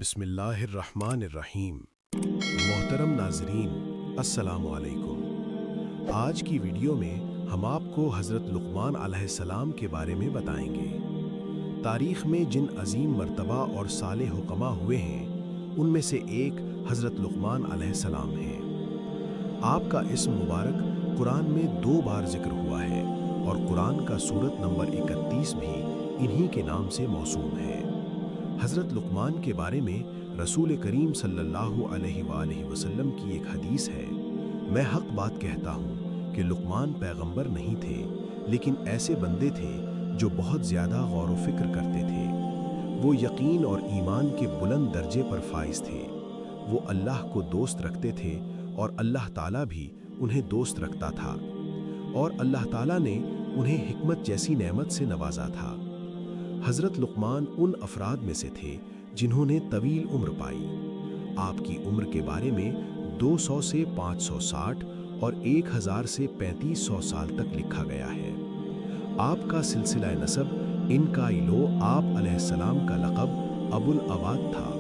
بسم اللہ الرحمن الرحیم۔ محترم ناظرین، السلام علیکم۔ آج کی ویڈیو میں ہم آپ کو حضرت لقمان علیہ السلام کے بارے میں بتائیں گے۔ تاریخ میں جن عظیم مرتبہ اور صالح حکما ہوئے ہیں ان میں سے ایک حضرت لقمان علیہ السلام ہیں۔ آپ کا اسم مبارک قرآن میں 2 بار ذکر ہوا ہے اور قرآن کا سورت نمبر 31 بھی انہی کے نام سے موسوم ہے۔ حضرت لقمان کے بارے میں رسول کریم صلی اللہ علیہ وآلہ وسلم کی ایک حدیث ہے، میں حق بات کہتا ہوں کہ لقمان پیغمبر نہیں تھے، لیکن ایسے بندے تھے جو بہت زیادہ غور و فکر کرتے تھے۔ وہ یقین اور ایمان کے بلند درجے پر فائز تھے۔ وہ اللہ کو دوست رکھتے تھے اور اللہ تعالیٰ بھی انہیں دوست رکھتا تھا، اور اللہ تعالیٰ نے انہیں حکمت جیسی نعمت سے نوازا تھا۔ حضرت لقمان ان افراد میں سے تھے جنہوں نے طویل عمر پائی۔ آپ کی عمر کے بارے میں 200 سے 560 اور 1000 سے 3500 سال تک لکھا گیا ہے۔ آپ کا سلسلہ نسب ان کا ایلو آپ علیہ السلام کا لقب ابو الاواد تھا۔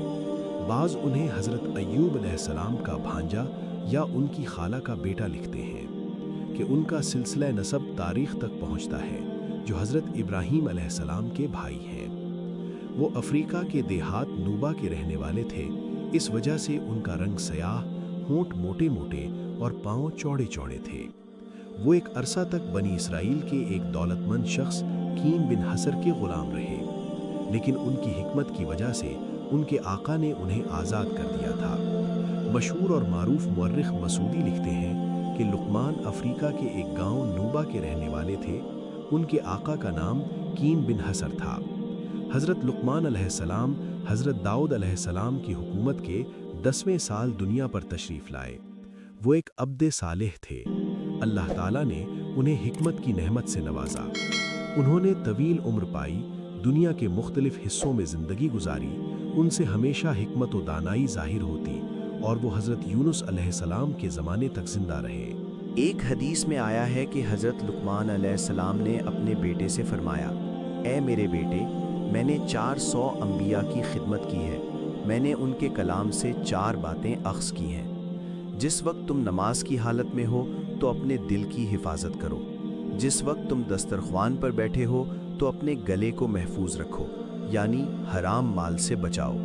بعض انہیں حضرت ایوب علیہ السلام کا بھانجا یا ان کی خالہ کا بیٹا لکھتے ہیں کہ ان کا سلسلہ نسب تاریخ تک پہنچتا ہے جو حضرت ابراہیم علیہ السلام کے بھائی ہیں۔ وہ افریقہ کے دیہات نوبا کے رہنے والے تھے، اس وجہ سے ان کا رنگ سیاہ، ہونٹ موٹے موٹے اور پاؤں چوڑے چوڑے تھے۔ وہ ایک عرصہ تک بنی اسرائیل کے ایک دولت مند شخص کین بن حسر کے غلام رہے، لیکن ان کی حکمت کی وجہ سے ان کے آقا نے انہیں آزاد کر دیا تھا۔ مشہور اور معروف مورخ مسعودی لکھتے ہیں کہ لقمان افریقہ کے ایک گاؤں نوبا کے رہنے والے تھے۔ ان کے آقا کا نام کین بن حسر تھا۔ حضرت لقمان علیہ السلام حضرت داؤد علیہ السلام کی حکومت کے 10ویں سال دنیا پر تشریف لائے۔ وہ ایک عبد صالح تھے۔ اللہ تعالیٰ نے انہیں حکمت کی نعمت سے نوازا۔ انہوں نے طویل عمر پائی، دنیا کے مختلف حصوں میں زندگی گزاری۔ ان سے ہمیشہ حکمت و دانائی ظاہر ہوتی اور وہ حضرت یونس علیہ السلام کے زمانے تک زندہ رہے۔ ایک حدیث میں آیا ہے کہ حضرت لقمان علیہ السلام نے اپنے بیٹے سے فرمایا، اے میرے بیٹے، میں نے 400 انبیاء کی خدمت کی ہے، میں نے ان کے کلام سے 4 باتیں اخذ کی ہیں۔ جس وقت تم نماز کی حالت میں ہو تو اپنے دل کی حفاظت کرو، جس وقت تم دسترخوان پر بیٹھے ہو تو اپنے گلے کو محفوظ رکھو، یعنی حرام مال سے بچاؤ،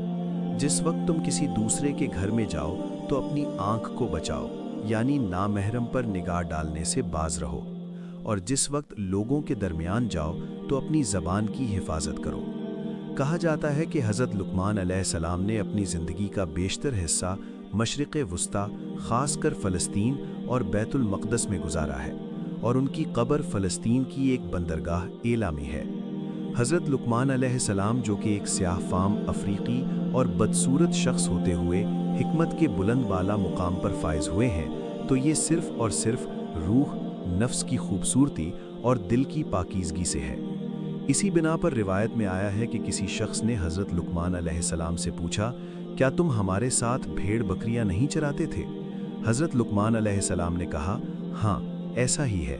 جس وقت تم کسی دوسرے کے گھر میں جاؤ تو اپنی آنکھ کو بچاؤ، یعنی نامحرم پر نگاہ ڈالنے سے باز رہو، اور جس وقت لوگوں کے درمیان جاؤ تو اپنی زبان کی حفاظت کرو۔ کہا جاتا ہے کہ حضرت لقمان علیہ السلام نے اپنی زندگی کا بیشتر حصہ مشرق وسطی، خاص کر فلسطین اور بیت المقدس میں گزارا ہے، اور ان کی قبر فلسطین کی ایک بندرگاہ ایلا میں ہے۔ حضرت لقمان علیہ السلام جو کہ ایک سیاہ فام افریقی اور بدصورت شخص ہوتے ہوئے حکمت کے بلند بالا مقام پر فائز ہوئے ہیں، تو یہ صرف اور صرف روح، نفس کی خوبصورتی اور دل کی پاکیزگی سے ہے۔ اسی بنا پر روایت میں آیا ہے کہ کسی شخص نے حضرت لقمان علیہ السلام سے پوچھا، کیا تم ہمارے ساتھ بھیڑ بکریاں نہیں چراتے تھے؟ حضرت لقمان علیہ السلام نے کہا، ہاں ایسا ہی ہے۔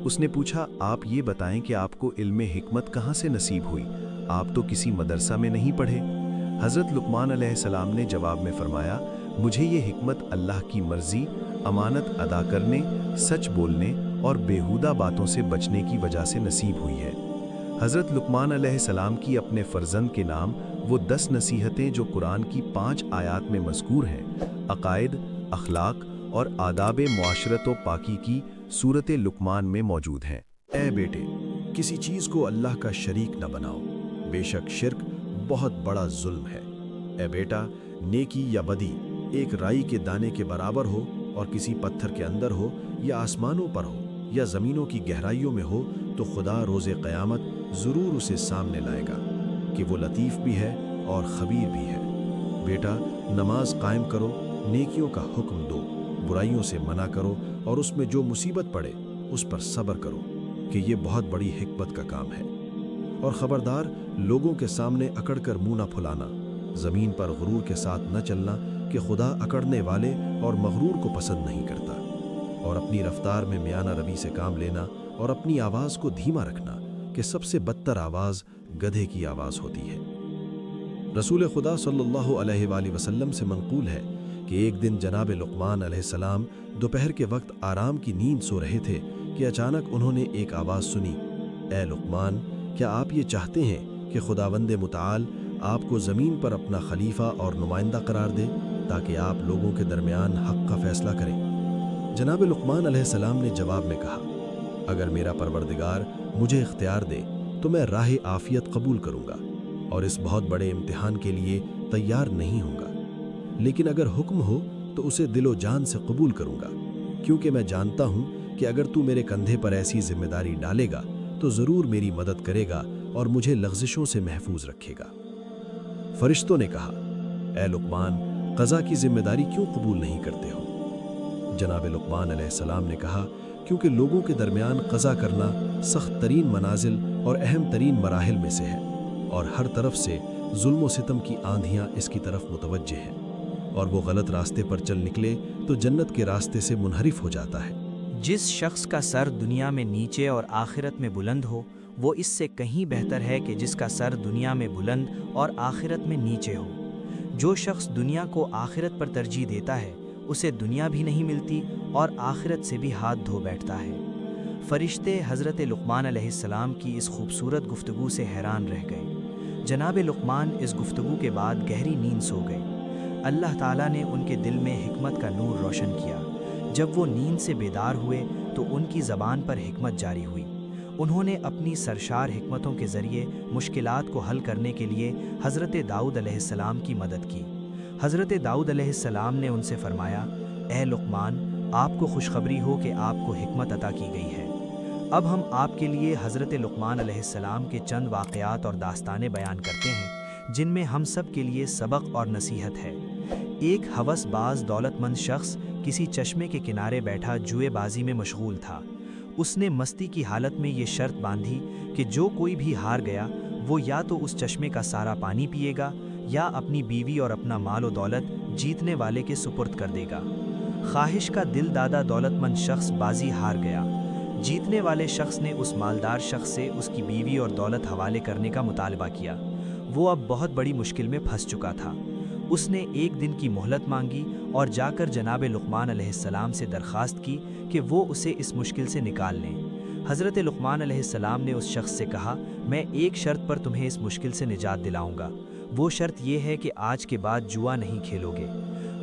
اس نے پوچھا، آپ یہ بتائیں کہ آپ کو علم حکمت کہاں سے نصیب ہوئی؟ آپ تو کسی مدرسہ میں نہیں پڑھے؟ حضرت لقمان علیہ السلام نے جواب میں فرمایا، مجھے یہ حکمت اللہ کی مرضی، امانت ادا کرنے، سچ بولنے اور بیہودہ باتوں سے بچنے کی وجہ سے نصیب ہوئی ہے۔ حضرت لقمان علیہ السلام کی اپنے فرزند کے نام وہ 10 نصیحتیں جو قرآن کی 5 آیات میں مذکور ہیں، عقائد، اخلاق اور آداب معاشرت و پاکی کی سورت لقمان میں موجود ہیں۔ اے بیٹے، کسی چیز کو اللہ کا شریک نہ بناؤ، بے شک شرک بہت بڑا ظلم ہے۔ اے بیٹا، نیکی یا بدی ایک رائی کے دانے کے برابر ہو، اور کسی پتھر کے اندر ہو یا آسمانوں پر ہو یا زمینوں کی گہرائیوں میں ہو، تو خدا روز قیامت ضرور اسے سامنے لائے گا کہ وہ لطیف بھی ہے اور خبیر بھی ہے۔ بیٹا، نماز قائم کرو، نیکیوں کا حکم دو، برائیوں سے منع کرو، اور اس میں جو مصیبت پڑے اس پر صبر کرو کہ یہ بہت بڑی حکمت کا کام ہے۔ اور خبردار، لوگوں کے سامنے اکڑ کر منہ نہ پھلانا، زمین پر غرور کے ساتھ نہ چلنا کہ خدا اکڑنے والے اور مغرور کو پسند نہیں کرتا، اور اپنی رفتار میں میانہ روی سے کام لینا، اور اپنی آواز کو دھیما رکھنا کہ سب سے بدتر آواز گدھے کی آواز ہوتی ہے۔ रसूल खुदा सल्लल्लाहु अलैहि वआलिहि वसल्लम से मनकूल है कि एक दिन जनाब लुक़मान अलैहिस्सलाम दोपहर के वक्त आराम की नींद सो रहे थे कि अचानक उन्होंने एक आवाज़ सुनी, ए लुक़मान, क्या आप ये चाहते हैं कि खुदावंद मुताल आपको ज़मीन पर अपना खलीफा और नुमाइंदा करार दे ताकि आप लोगों के दरमियान हक़ का फ़ैसला करें? जनाब लुक़मान अलैहिस्सलाम ने जवाब में कहा, अगर मेरा परवरदिगार मुझे इख्तियार दे तो मैं राह आफ़ियत कबूल करूँगा और इस बहुत बड़े इम्तिहान के लिए तैयार नहीं हूँगा, लेकिन अगर हुक्म हो तो उसे दिलो जान से कबूल करूँगा, क्योंकि मैं जानता हूँ कि अगर तू मेरे कंधे पर ऐसी जिम्मेदारी डालेगा तो ज़रूर मेरी मदद करेगा और मुझे लग़ज़िशों से महफूज रखेगा। फरिश्तों ने कहा, ए लुक़मान, क़ज़ा की जिम्मेदारी क्यों कबूल नहीं करते हो? जनाब लुक़मान अलैहिस्सलाम ने कहा, क्योंकि लोगों के दरमियान क़ज़ा करना सख्त तरीन मनाजिल और अहम तरीन मराहिल में से है और हर तरफ से जुल्म व सितम की आंधियाँ इसकी तरफ मुतवज्जे हैं और वो गलत रास्ते पर चल निकले तो जन्नत के रास्ते से मुनहरिफ हो जाता है। जिस शख्स का सर दुनिया में नीचे और आखिरत में बुलंद हो, वो इससे कहीं बेहतर है कि जिसका सर दुनिया में बुलंद और आखिरत में नीचे हो। जो शख्स दुनिया को आखिरत पर तरजीह देता है, उसे दुनिया भी नहीं मिलती और आखिरत से भी हाथ धो बैठता है। फरिश्ते हज़रत लुक़मान अलैहिस्सलाम की इस खूबसूरत गुफ्तगू से हैरान रह गए। जनाब लुक़मान इस गुफ्तगू के बाद गहरी नींद सो गए। अल्लाह ताला ने उनके दिल में हिकमत का नूर रोशन किया। जब वो नींद से बेदार हुए तो उनकी ज़बान पर हिकमत जारी हुई। उन्होंने अपनी सरशार हिकमतों के ज़रिए मुश्किलात को हल करने के लिए हज़रत दाऊद अलैहिस्सलाम की मदद की। हज़रत दाऊद अलैहिस्सलाम ने उनसे फरमाया, ए लुक़मान, आपको खुशखबरी हो कि आपको हिकमत अता की गई है। अब हम आपके लिए हज़रत लुक़मान अलैहिस्सलाम के चंद वाक़यात और दास्तानें बयान करते हैं जिनमें हम सब के लिए सबक और नसीहत है। एक हवसबाज दौलतमंद शख्स किसी चश्मे के किनारे बैठा जुएबाजी में मशगूल था। उसने मस्ती की हालत में ये शर्त बांधी कि जो कोई भी हार गया वो या तो उस चश्मे का सारा पानी पिएगा या अपनी बीवी और अपना माल व दौलत जीतने वाले के सुपुर्द कर देगा। ख्वाहिश का दिल दादा दौलतमंद शख्स बाजी हार गया। जीतने वाले शख्स ने उस मालदार शख्स से उसकी बीवी और दौलत हवाले करने का मुतालबा किया। वो अब बहुत बड़ी मुश्किल में फंस चुका था। उसने एक दिन की मोहलत मांगी और जाकर जनाब लुक़मान अलैहिस्सलाम से दरख्वास्त की कि वो उसे इस मुश्किल से निकाल लें। हज़रत लुक़मान अलैहिस्सलाम ने उस शख्स से कहा, मैं एक शर्त पर तुम्हें इस मुश्किल से निजात दिलाऊंगा। वो शर्त ये है कि आज के बाद जुआ नहीं खेलोगे।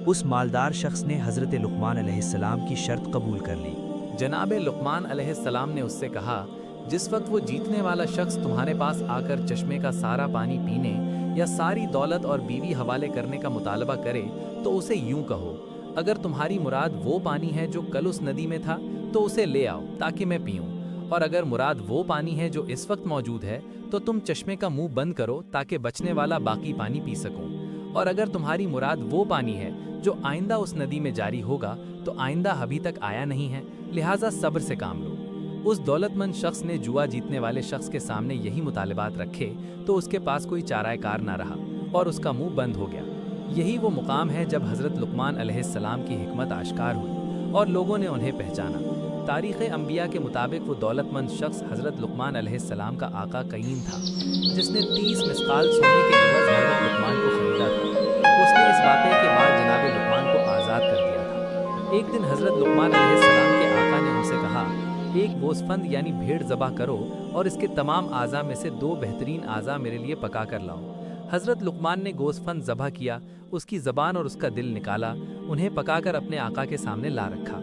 उस मालदार शख्स ने हज़रत लुक़मान अलैहिस्सलाम की शर्त कबूल कर ली। जनाब लुक़मान अलैहिस्सलाम ने उससे कहा, जिस वक्त वो जीतने वाला शख्स तुम्हारे पास आकर चश्मे का सारा पानी पीने या सारी दौलत और बीवी हवाले करने का मुतालबा करे तो उसे यूं कहो, अगर तुम्हारी मुराद वो पानी है जो कल उस नदी में था तो उसे ले आओ ताकि मैं पीऊं, और अगर मुराद वो पानी है जो इस वक्त मौजूद है तो तुम चश्मे का मुंह बंद करो ताकि बचने वाला बाकी पानी पी सकूं, और अगर तुम्हारी मुराद वो पानी है जो आइंदा उस नदी में जारी होगा तो आइंदा अभी तक आया नहीं है, लिहाजा सब्र से काम लो। उस दौलतमंद शख्स ने जुआ जीतने वाले शख्स के सामने यही मुतालिबात रखे तो उसके पास कोई चाराकार ना रहा और उसका मुंह बंद हो गया। यही वो मुकाम है जब हज़रत लुक़मान अलैहिस्सलाम की हिकमत आश्कार हुई और लोगों ने उन्हें पहचाना। तारीख़ अंबिया के मुताबिक वो दौलतमंद शख्स हज़रत लुक़मान अलैहिस्सलाम का आका कईन था, जिसने 30 मिस्काल सोने के एवज़ हज़रत लुक़मान को खरीदा था। उसने इस वाक़े के बाद जनाब लुक़मान को आज़ाद कर दिया था। एक दिन हज़रत लुक़मान अलैहिस्सलाम के आका ने उनसे कहा, एक गोश्तफंद यानी भेड़ ज़बा करो और इसके तमाम आज़ा में से 2 बेहतरीन आज़ा मेरे लिए पका कर लाओ। हज़रत लुक़मान ने गोश्तफंद ज़बा किया, उसकी ज़बान और उसका दिल निकाला, उन्हें पकाकर अपने आका के सामने ला रखा।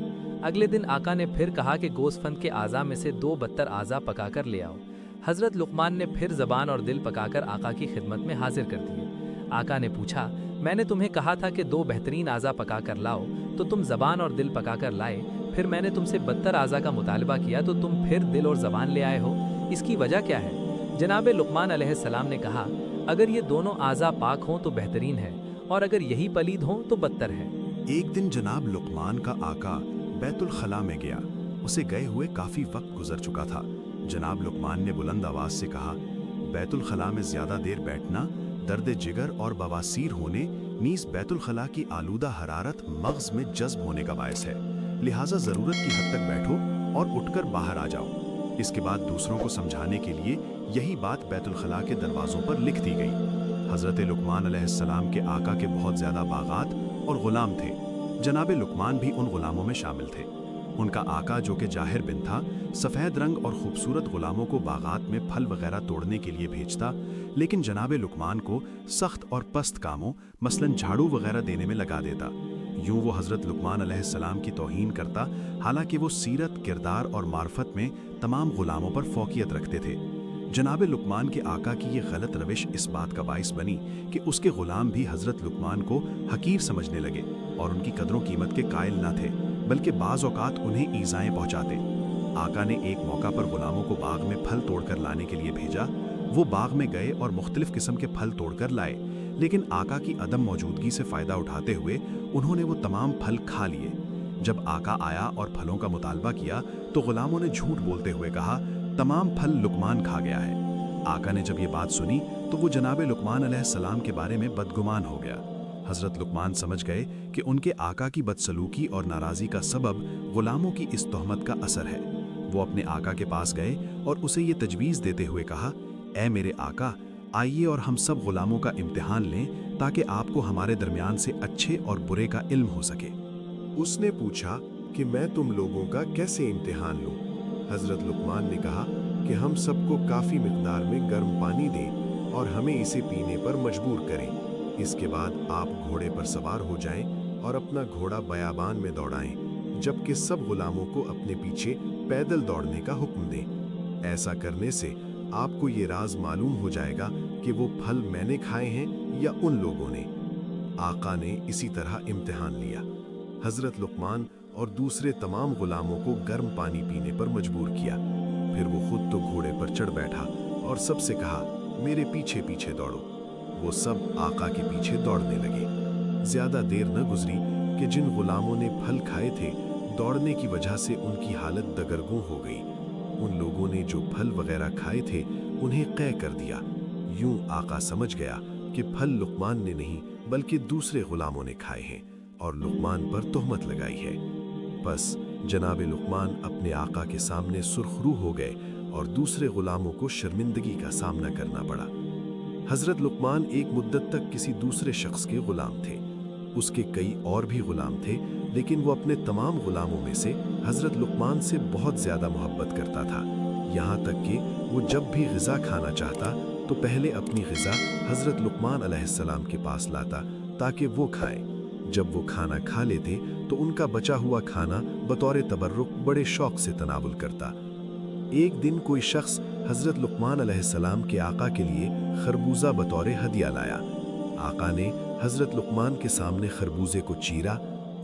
अगले दिन आका ने फिर कहा कि गोश्तफंद के आज़ा में से 2 बदतर आज़ा पकाकर ले आओ। हज़रत लुक़मान ने फिर ज़बान और दिल पकाकर आका की खिदमत में हाजिर कर दिए। आका ने पूछा, मैंने तुम्हें कहा था कि 2 बेहतरीन आज़ा पका कर लाओ तो तुम ज़बान और दिल पका कर लाए, फिर मैंने तुमसे बदतर आज़ा का मुतालबा किया तो तुम फिर दिल और ज़बान ले आए हो, इसकी वजह क्या है? जनाब लुक़मान अलैहिस्सलाम ने कहा, अगर ये दोनों आज़ा पाक हों तो बेहतरीन है और अगर यही पलीद हों तो बदतर है। एक दिन जनाब लुक़मान का आका बैतुल खला में गया। उसे गए हुए काफ़ी वक्त गुजर चुका था। जनाब लुक़मान ने बुलंद आवाज़ से कहा, बैतुल खला में ज़्यादा देर बैठना दर्द जिगर और बवासीर होने नीस बैतुल खला की आलूदा हरारत मग़ज़ में जज्ब होने का बायस है, लिहाजा ज़रूरत की हद तक बैठो और उठकर बाहर आ जाओ। इसके बाद दूसरों को समझाने के लिए यही बात बैतुल खला के दरवाज़ों पर लिख दी गई। हज़रत लुकमान अलैहिस्सलाम के आका के बहुत ज़्यादा बागात और ग़ुलाम थे। जनाब लुकमान भी उन ग़ुलामों में शामिल थे। उनका आका जो कि जाहिर बिन था, सफ़ेद रंग और खूबसूरत ग़ुलामों को बागात में फल वगैरह तोड़ने के लिए भेजता, लेकिन जनाब लुकमान को सख्त और पस्त कामों मसलन झाड़ू वगैरह देने में लगा देता। यूं वो हज़रत लुकमान अलैहिस्सलाम की तौहीन करता, हालांकि वो सीरत, किरदार और मार्फत में तमाम ग़ुलामों पर फ़ौक़ियत रखते थे। जनाब लुकमान के आका की ये गलत रविश इस बात का बाइस बनी कि उसके ग़ुलाम भी हज़रत लुकमान को हकीर समझने लगे और उनकी कदरों कीमत के कायल न थे, बल्कि बाज़ औक़ात उन्हें ईज़ाएँ पहुँचाते। आका ने एक मौका पर ग़ुलामों को बाग में फल तोड़कर लाने के लिए भेजा। वो बाग में गए और मुख्तलिफ़ किस्म के फल तोड़कर लाए, लेकिन आका की अदम मौजूदगी से फ़ायदा उठाते हुए उन्होंने वो तमाम फल खा लिए। जब आका आया और फलों का मुतालबा किया तो ग़ुलामों ने झूठ बोलते हुए कहा, तमाम फल लुकमान खा गया है। आका ने जब ये बात सुनी तो वो जनाब लुकमान अलैहिस्सलाम के बारे में बदगुमान हो गया। हज़रत लुकमान समझ गए कि उनके आका की बदसलूकी और नाराज़ी का सबब ग़ुलामों की इस तोहमत का असर है। वो अपने आका के पास गए और उसे ये तजवीज़ देते हुए कहा, ए मेरे आका, आइए और हम सब ग़ुलामों का इम्तिहान लें ताकि आपको हमारे दरमियान से अच्छे और बुरे का इल्म हो सके। उसने पूछा कि मैं तुम लोगों का कैसे इम्तिहान लूं? हज़रत लुकमान ने कहा कि हम सबको काफ़ी मिक़दार में गर्म पानी दें और हमें इसे पीने पर मजबूर करें। इसके बाद आप घोड़े पर सवार हो जाएं और अपना घोड़ा बयाबान में दौड़ाएं, जबकि सब ग़ुलामों को अपने पीछे पैदल दौड़ने का हुक्म दें। ऐसा करने से आपको ये राज मालूम हो जाएगा कि वो फल मैंने खाए हैं या उन लोगों ने। आका ने इसी तरह इम्तिहान लिया। हज़रत लुकमान और दूसरे तमाम ग़ुलामों को गर्म पानी पीने पर मजबूर किया। फिर वो खुद तो घोड़े पर चढ़ बैठा और सबसे कहा, मेरे पीछे पीछे दौड़ो। वो सब आका के पीछे दौड़ने लगे। ज़्यादा देर न गुजरी कि जिन ग़ुलामों ने फल खाए थे, दौड़ने की वजह से उनकी हालत दगरगों हो गई। उन लोगों ने जो फल वगैरह खाए थे उन्हें क़ै कर दिया। यूं आका समझ गया कि फल लुकमान ने नहीं बल्कि दूसरे ग़ुलामों ने खाए हैं और लुकमान पर तोहमत लगाई है। बस जनाब लुकमान अपने आका के सामने सुरखरू हो गए और दूसरे ग़ुलामों को शर्मिंदगी का सामना करना पड़ा। हज़रत लुकमान एक मुद्दत तक किसी दूसरे शख्स के ग़ुलाम थे। उसके कई और भी ग़ुलाम थे, लेकिन वो अपने तमाम ग़ुलामों में से हज़रत लुकमान से बहुत ज़्यादा मोहब्बत करता था। यहाँ तक कि वो जब भी ग़िज़ा खाना चाहता तो पहले अपनी ग़िज़ा हज़रत लुकमान अलैहिस्सलाम के पास लाता ताकि वो खाएं। जब वो खाना खा लेते तो उनका बचा हुआ खाना बतौर तबर्रुक बड़े शौक़ से तनावुल करता। एक दिन कोई शख्स हज़रत लुकमान अलैहिस्सलाम के आका के लिए खरबूजा बतौर हदिया लाया। आका ने हज़रत लुकमान के सामने खरबूजे को चीरा,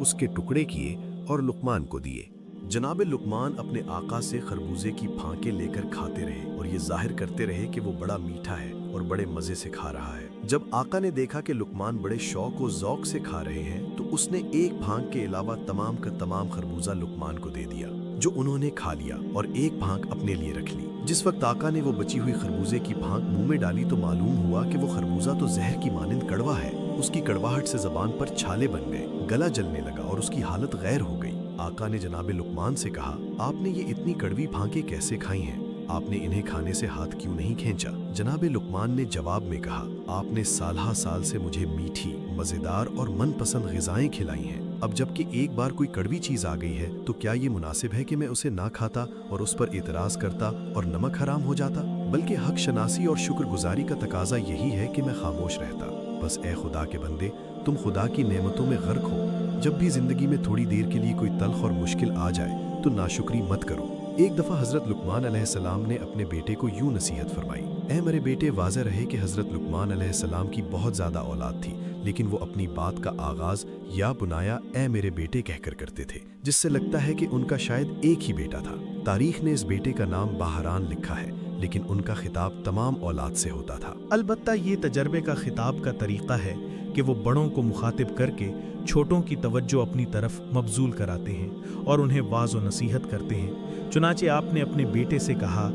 उसके टुकड़े किए और लुकमान को दिए। जनाब लुकमान अपने आका से खरबूजे की फांके लेकर खाते रहे और ये जाहिर करते रहे कि वो बड़ा मीठा है और बड़े मज़े से खा रहा है। जब आका ने देखा कि लुकमान बड़े शौक और ज़ौक़ से खा रहे हैं तो उसने एक फांक के अलावा तमाम का तमाम खरबूजा लुकमान को दे दिया, जो उन्होंने खा लिया और एक फांक अपने लिए रख ली। जिस वक्त आका ने वो बची हुई खरबूजे की फांक मुंह में डाली तो मालूम हुआ कि वो खरबूजा तो जहर की मानिंद कड़वा है। उसकी कड़वाहट से ज़बान पर छाले बन गए, गला जलने लगा और उसकी हालत गैर हो गई। आका ने जनाब लुकमान से कहा, आपने ये इतनी कड़वी फांके कैसे खाई हैं? आपने इन्हें खाने से हाथ क्यों नहीं खींचा? जनाब लुकमान ने जवाब में कहा, आपने सालहा साल से मुझे मीठी, मज़ेदार और मनपसंद ग़िज़ाएं खिलाई हैं। अब जबकि एक बार कोई कड़वी चीज़ आ गई है तो क्या ये मुनासिब है कि मैं उसे ना खाता और उस पर एतराज़ करता और नमक हराम हो जाता? बल्कि हक शनासी और शुक्रगुजारी का तकाजा यही है कि मैं खामोश रहता। बस ए खुदा के बंदे, तुम खुदा की नेमतों में गर्क हो। जब भी ज़िंदगी में थोड़ी देर के लिए कोई तल्ख और मुश्किल आ जाए तो नाशुक्री मत करो। एक दफ़ा हज़रत लुकमान अलैहिस्सलाम ने अपने बेटे को यूं नसीहत फरमाई, ऐ मेरे बेटे, वाज़ेह रहे कि हज़रत लुकमान अलैहिस्सलाम की बहुत ज़्यादा औलाद थी, लेकिन वो अपनी बात का आगाज़ या बुनाया ऐ मेरे बेटे कहकर करते थे, जिससे लगता है कि उनका शायद एक ही बेटा था। तारीख़ ने इस बेटे का नाम बहरान लिखा है, लेकिन उनका खिताब तमाम औलाद से होता था। अलबत्ता ये तजर्बे का खिताब का तरीक़ा है कि वो बड़ों को मुखातिब करके छोटों की तवज्जो अपनी तरफ मबजूल कराते हैं और उन्हें वाज़ व नसीहत करते हैं। चुनाचे आपने अपने बेटे से कहा,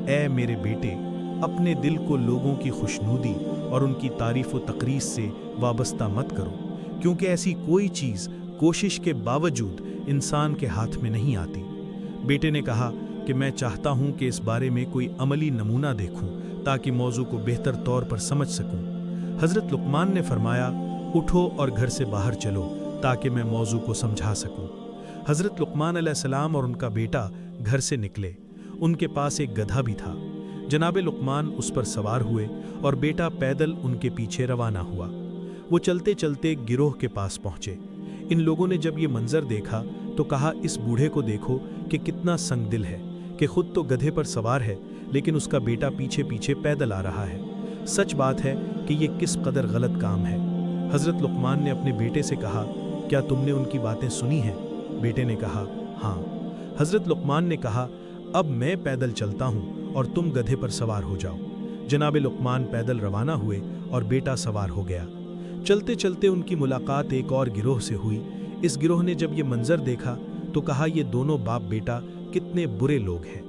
ऐ मेरे बेटे, अपने दिल को लोगों की खुशनूदी और उनकी तारीफ़ व तकरीस से वाबस्ता मत करो, क्योंकि ऐसी कोई चीज़ कोशिश के बावजूद इंसान के हाथ में नहीं आती। बेटे ने कहा कि मैं चाहता हूँ कि इस बारे में कोई अमली नमूना देखूँ ताकि मौजू को बेहतर तौर पर समझ सकूँ। हज़रत लुक़मान ने फरमाया, उठो और घर से बाहर चलो ताकि मैं मौजू को समझा सकूं। हज़रत लुक़मान अलैहिस्सलाम और उनका बेटा घर से निकले। उनके पास एक गधा भी था। जनाब लुक़मान उस पर सवार हुए और बेटा पैदल उनके पीछे रवाना हुआ। वो चलते चलते गिरोह के पास पहुँचे। इन लोगों ने जब ये मंजर देखा तो कहा, इस बूढ़े को देखो कि कितना संगदिल है कि खुद तो गधे पर सवार है लेकिन उसका बेटा पीछे पीछे पैदल आ रहा है। सच बात है कि ये किस कदर गलत काम है। हज़रत लुक़मान ने अपने बेटे से कहा, क्या तुमने उनकी बातें सुनी हैं? बेटे ने कहा, हाँ। हज़रत लुक़मान ने कहा, अब मैं पैदल चलता हूँ और तुम गधे पर सवार हो जाओ। जनाब लुक़मान पैदल रवाना हुए और बेटा सवार हो गया। चलते चलते उनकी मुलाकात एक और गिरोह से हुई। इस गिरोह ने जब ये मंजर देखा तो कहा, ये दोनों बाप बेटा कितने बुरे लोग हैं।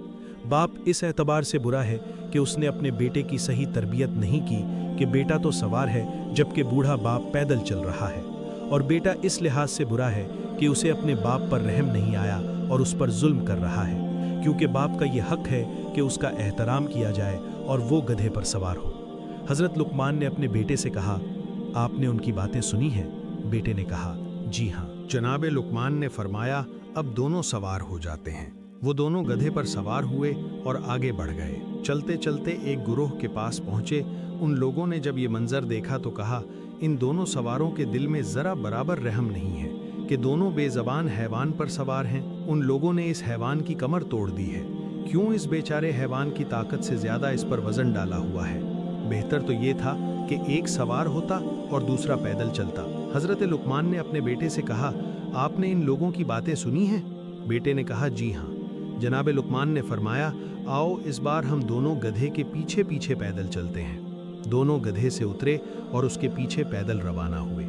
बाप इस एतबार से बुरा है कि उसने अपने बेटे की सही तरबियत नहीं की कि बेटा तो सवार है जबकि बूढ़ा बाप पैदल चल रहा है, और बेटा इस लिहाज से बुरा है कि उसे अपने बाप पर रहम नहीं आया और उस पर जुल्म कर रहा है, क्योंकि बाप का ये हक है कि उसका एहतराम किया जाए और वो गधे पर सवार हो। हज़रत लुक़मान ने अपने बेटे से कहा, आपने उनकी बातें सुनी हैं? बेटे ने कहा, जी हाँ। जनाब लुक़मान ने फरमाया, अब दोनों सवार हो जाते हैं। वो दोनों गधे पर सवार हुए और आगे बढ़ गए। चलते चलते एक गिरोह के पास पहुंचे। उन लोगों ने जब ये मंजर देखा तो कहा, इन दोनों सवारों के दिल में ज़रा बराबर रहम नहीं है कि दोनों बेज़बान हैवान पर सवार हैं। उन लोगों ने इस हैवान की कमर तोड़ दी है। क्यों इस बेचारे हैवान की ताकत से ज़्यादा इस पर वज़न डाला हुआ है? बेहतर तो ये था कि एक सवार होता और दूसरा पैदल चलता। हज़रत लुक़मान ने अपने बेटे से कहा, आपने इन लोगों की बातें सुनी हैं? बेटे ने कहा, जी हाँ। जनाब लुक़मान ने फरमाया, आओ इस बार हम दोनों गधे के पीछे पीछे पैदल चलते हैं। दोनों गधे से उतरे और उसके पीछे पैदल रवाना हुए।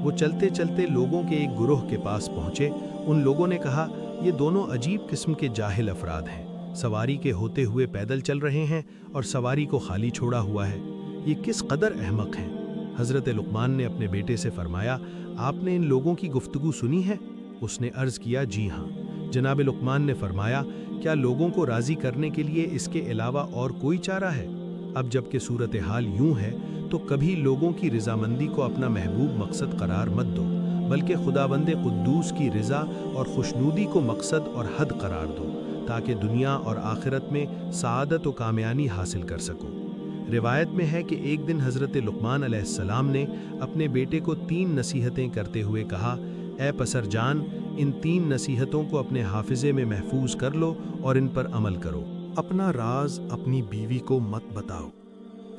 वो चलते चलते लोगों के एक गिरोह के पास पहुँचे। उन लोगों ने कहा, ये दोनों अजीब किस्म के जाहिल अफराद हैं। सवारी के होते हुए पैदल चल रहे हैं और सवारी को खाली छोड़ा हुआ है। ये किस कदर अहमक हैं। हज़रत लुक़मान ने अपने बेटे से फरमाया, आपने इन लोगों की गुफ्तगू सुनी है? उसने अर्ज़ किया, जी हाँ। जनाब लुक़मान ने फरमाया, क्या लोगों को राज़ी करने के लिए इसके अलावा और कोई चारा है? अब जबकि सूरत हाल यूं है तो कभी लोगों की रज़ामंदी को अपना महबूब मकसद करार मत दो, बल्कि खुदाबंद कुद्दूस की रज़ा और खुशनूदी को मकसद और हद करार दो, ताकि दुनिया और आखिरत में सआदत व कामयाबी हासिल कर सको। रिवायत में है कि एक दिन हज़रत लुक़मान अलैहिस्सलाम ने अपने बेटे को 3 नसीहतें करते हुए कहा, ए पसर जान, इन 3 नसीहतों को अपने हाफिज़े में महफूज कर लो और इन पर अमल करो। अपना राज अपनी बीवी को मत बताओ।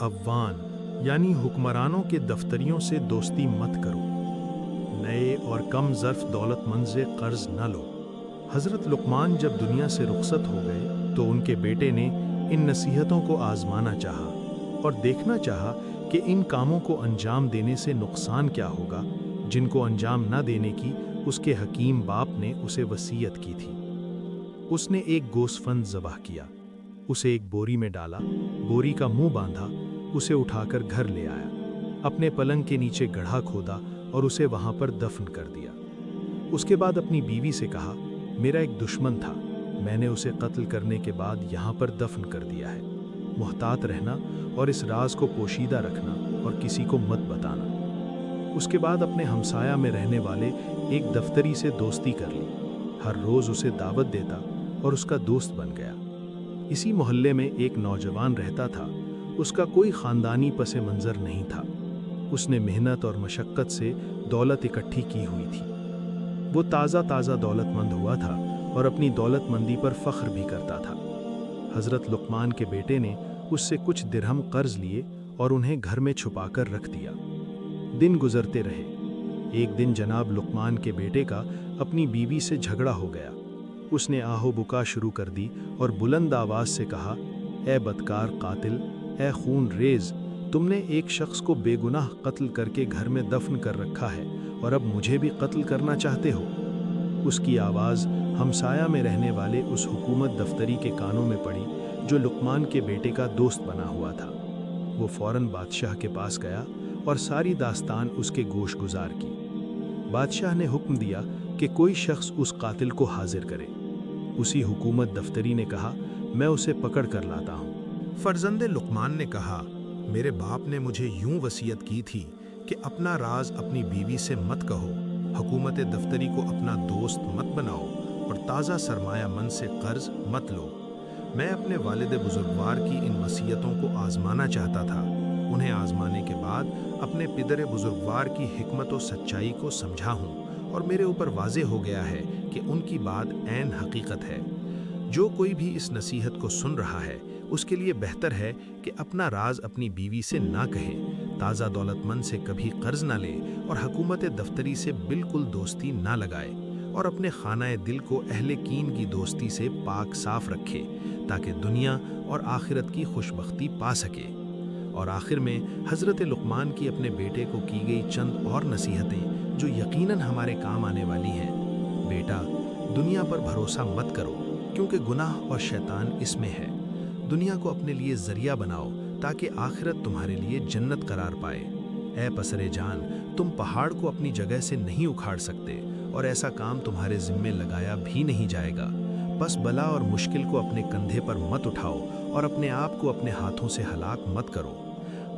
अव्वान यानी हुक्मरानों के दफ्तरियों से दोस्ती मत करो। नए और कम ज़र्फ़ दौलतमंद से कर्ज न लो। हज़रत लुक़मान जब दुनिया से रुखसत हो गए तो उनके बेटे ने इन नसीहतों को आज़माना चाहा और देखना चाहा कि इन कामों को अंजाम देने से नुकसान क्या होगा, जिनको अंजाम न देने की उसके हकीम बाप ने उसे वसीयत की थी। उसने एक गोसफंद ज़बह किया, उसे एक बोरी में डाला, बोरी का मुंह बांधा, उसे उठाकर घर ले आया, अपने पलंग के नीचे गड्ढा खोदा और उसे वहां पर दफन कर दिया। उसके बाद अपनी बीवी से कहा, मेरा एक दुश्मन था, मैंने उसे कत्ल करने के बाद यहाँ पर दफन कर दिया है। मुहतात रहना और इस राज को पोशीदा रखना और किसी को मत बताना। उसके बाद अपने हमसाया में रहने वाले एक दफ्तरी से दोस्ती कर ली। हर रोज़ उसे दावत देता और उसका दोस्त बन गया। इसी मोहल्ले में एक नौजवान रहता था। उसका कोई ख़ानदानी पस मंज़र नहीं था। उसने मेहनत और मशक्क़त से दौलत इकट्ठी की हुई थी। वो ताज़ा दौलतमंद हुआ था और अपनी दौलतमंदी पर फ़ख्र भी करता था। हज़रत लुक़मान के बेटे ने उससे कुछ दिरहम कर्ज लिए और उन्हें घर में छुपाकर रख दिया। दिन गुजरते रहे। एक दिन जनाब लुक़मान के बेटे का अपनी बीवी से झगड़ा हो गया। उसने आहो बुका शुरू कर दी और बुलंद आवाज़ से कहा, ए बदकार कातिल, ए खून रेज़, तुमने एक शख्स को बेगुनाह कत्ल करके घर में दफन कर रखा है और अब मुझे भी कत्ल करना चाहते हो। उसकी आवाज़ हमसाया में रहने वाले उस हुकूमत दफ्तरी के कानों में पड़ी जो लुक़मान के बेटे का दोस्त बना हुआ था। वो फ़ौरन बादशाह के पास गया और सारी दास्तान उसके गोश गुजार की। बादशाह ने हुक्म दिया कि कोई शख्स उस कातिल को हाजिर करे। उसी हुकूमत दफ्तरी ने कहा, मैं उसे पकड़ कर लाता हूँ। फर्जंदे लुक़मान ने कहा, میرے باپ نے مجھے یوں وصیت کی تھی کہ اپنا راز اپنی بیوی سے مت کہو، حکومت دفتری کو اپنا دوست مت بناؤ اور تازہ سرمایہ من سے قرض مت لو۔ میں اپنے والد بزرگوار کی ان وصیتوں کو آزمانا چاہتا تھا۔ انہیں آزمانے کے بعد اپنے پدر بزرگوار کی حکمت و سچائی کو سمجھا ہوں اور میرے اوپر واضح ہو گیا ہے کہ ان کی بات عین حقیقت ہے۔ جو کوئی بھی اس نصیحت کو سن رہا ہے اس کے لیے بہتر ہے کہ اپنا راز اپنی بیوی سے نہ کہے، تازہ دولت مند سے کبھی قرض نہ لے اور حکومت دفتری سے بالکل دوستی نہ لگائے، اور اپنے خانہ دل کو اہل کین کی دوستی سے پاک صاف رکھے تاکہ دنیا اور آخرت کی خوشبختی پا سکے۔ اور آخر میں حضرت لقمان کی اپنے بیٹے کو کی گئی چند اور نصیحتیں جو یقیناً ہمارے کام آنے والی ہیں۔ بیٹا، دنیا پر بھروسہ مت کرو کیونکہ گناہ اور شیطان اس میں ہے۔ دنیا کو اپنے لیے ذریعہ بناؤ تاکہ آخرت تمہارے لیے جنت قرار پائے۔ اے پسر جان، تم پہاڑ کو اپنی جگہ سے نہیں اکھاڑ سکتے اور ایسا کام تمہارے ذمے لگایا بھی نہیں جائے گا۔ بس بلا اور مشکل کو اپنے کندھے پر مت اٹھاؤ اور اپنے آپ کو اپنے ہاتھوں سے ہلاک مت کرو۔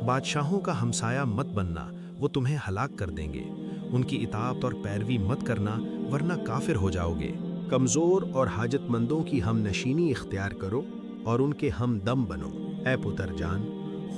بادشاہوں کا ہمسایہ مت بننا، وہ تمہیں ہلاک کر دیں گے۔ ان کی اطاعت اور پیروی مت کرنا ورنہ کافر ہو جاؤ گے۔ کمزور اور حاجت مندوں کی ہم نشینی اختیار کرو اور ان کے ہم دم بنو۔ اے پتر جان،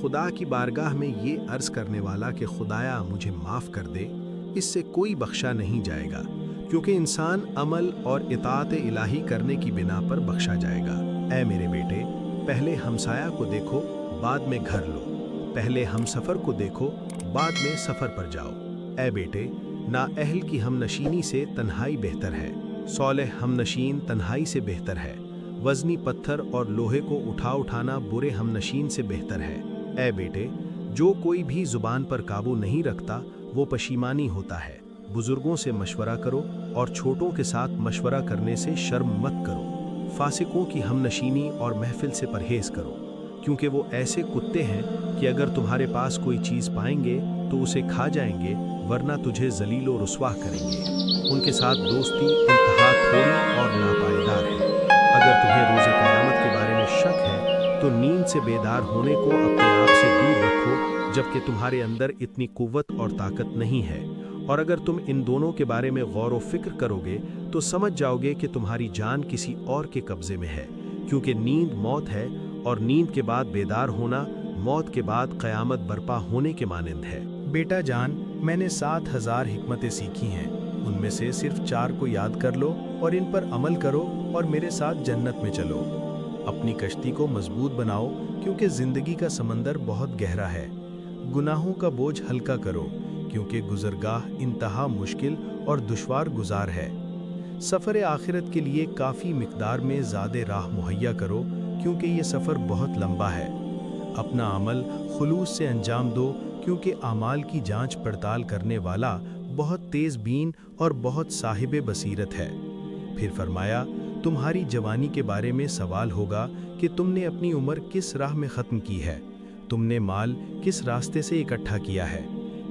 خدا کی بارگاہ میں یہ عرض کرنے والا کہ خدایا مجھے معاف کر دے، اس سے کوئی بخشا نہیں جائے گا، کیونکہ انسان عمل اور اطاعت الہی کرنے کی بنا پر بخشا جائے گا۔ اے میرے بیٹے، پہلے ہمسایہ کو دیکھو، بعد میں گھر لو۔ پہلے ہم سفر کو دیکھو، بعد میں سفر پر جاؤ۔ اے بیٹے، نااہل کی ہم نشینی سے تنہائی بہتر ہے، صالح ہم نشین تنہائی سے بہتر ہے۔ وزنی پتھر اور لوہے کو اٹھانا برے ہم نشین سے بہتر ہے۔ اے بیٹے، جو کوئی بھی زبان پر قابو نہیں رکھتا وہ پشیمانی ہوتا ہے۔ بزرگوں سے مشورہ کرو اور چھوٹوں کے ساتھ مشورہ کرنے سے شرم مت کرو۔ فاسقوں کی ہم نشینی اور محفل سے پرہیز کرو، کیونکہ وہ ایسے کتے ہیں کہ اگر تمہارے پاس کوئی چیز پائیں گے تو اسے کھا جائیں گے ورنہ تجھے ذلیل و رسوا کریں گے۔ ان کے ساتھ دوستی انتہا تھوڑی اور ناپائیدار ہے۔ اگر تمہیں روز قیامت کے بارے میں شک ہے تو نیند سے بیدار ہونے کو اپنے آپ سے دور رکھو جبکہ تمہارے اندر اتنی قوت اور طاقت نہیں ہے۔ اور اگر تم ان دونوں کے بارے میں غور و فکر کرو گے تو سمجھ جاؤ گے کہ تمہاری جان کسی اور کے قبضے میں ہے، کیونکہ نیند موت ہے اور نیند کے بعد بیدار ہونا موت کے بعد قیامت برپا ہونے کے مانند ہے۔ بیٹا جان، میں نے 7000 حکمتیں سیکھی ہیں، ان میں سے صرف 4 کو یاد کر لو اور ان پر عمل کرو اور میرے ساتھ جنت میں چلو۔ اپنی کشتی کو مضبوط بناؤ کیونکہ زندگی کا سمندر بہت گہرا ہے۔ گناہوں کا بوجھ ہلکا کرو کیونکہ گزرگاہ انتہا مشکل اور دشوار گزار ہے۔ سفر آخرت کے لیے کافی مقدار میں زیادہ راہ مہیا کرو کیونکہ یہ سفر بہت لمبا ہے۔ اپنا عمل خلوص سے انجام دو کیونکہ اعمال کی جانچ پڑتال کرنے والا بہت تیز بین اور بہت صاحب بصیرت ہے۔ پھر فرمایا، تمہاری جوانی کے بارے میں سوال ہوگا کہ تم نے اپنی عمر کس راہ میں ختم کی ہے، تم نے مال کس راستے سے اکٹھا کیا ہے،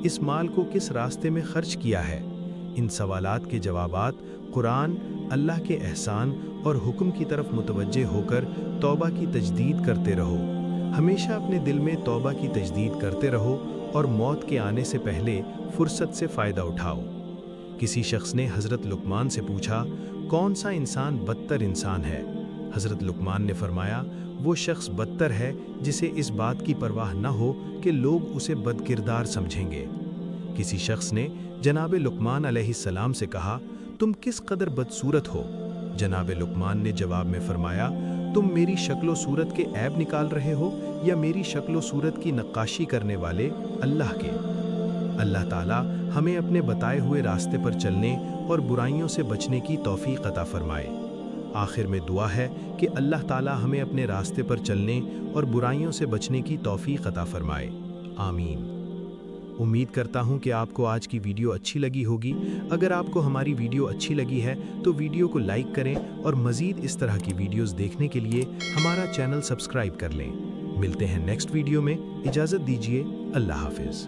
اس مال کو کس راستے میں خرچ کیا ہے۔ ان سوالات کے جوابات قرآن اللہ کے احسان اور حکم کی طرف متوجہ ہو کر توبہ کی تجدید کرتے رہو۔ ہمیشہ اپنے دل میں توبہ کی تجدید کرتے رہو اور موت کے آنے سے پہلے فرصت سے فائدہ اٹھاؤ۔ کسی شخص نے حضرت لقمان سے پوچھا، کون سا انسان بدتر انسان ہے؟ حضرت لقمان نے فرمایا، وہ شخص بدتر ہے جسے اس بات کی پرواہ نہ ہو کہ لوگ اسے بدکردار سمجھیں گے۔ کسی شخص نے جناب لقمان علیہ السلام سے کہا، تم کس قدر بدصورت ہو؟ جناب لقمان نے جواب میں فرمایا، تم میری شکل و صورت کے عیب نکال رہے ہو یا میری شکل و صورت کی نقاشی کرنے والے اللہ کے؟ اللہ تعالیٰ ہمیں اپنے بتائے ہوئے راستے پر چلنے اور برائیوں سے بچنے کی توفیق عطا فرمائے۔ آخر میں دعا ہے کہ اللہ تعالیٰ ہمیں اپنے راستے پر چلنے اور برائیوں سے بچنے کی توفیق عطا فرمائے، آمین۔ امید کرتا ہوں کہ آپ کو آج کی ویڈیو اچھی لگی ہوگی۔ اگر آپ کو ہماری ویڈیو اچھی لگی ہے تو ویڈیو کو لائک کریں اور مزید اس طرح کی ویڈیوز دیکھنے کے لیے ہمارا چینل سبسکرائب کر لیں۔ ملتے ہیں نیکسٹ ویڈیو میں، اجازت دیجیے، اللہ حافظ۔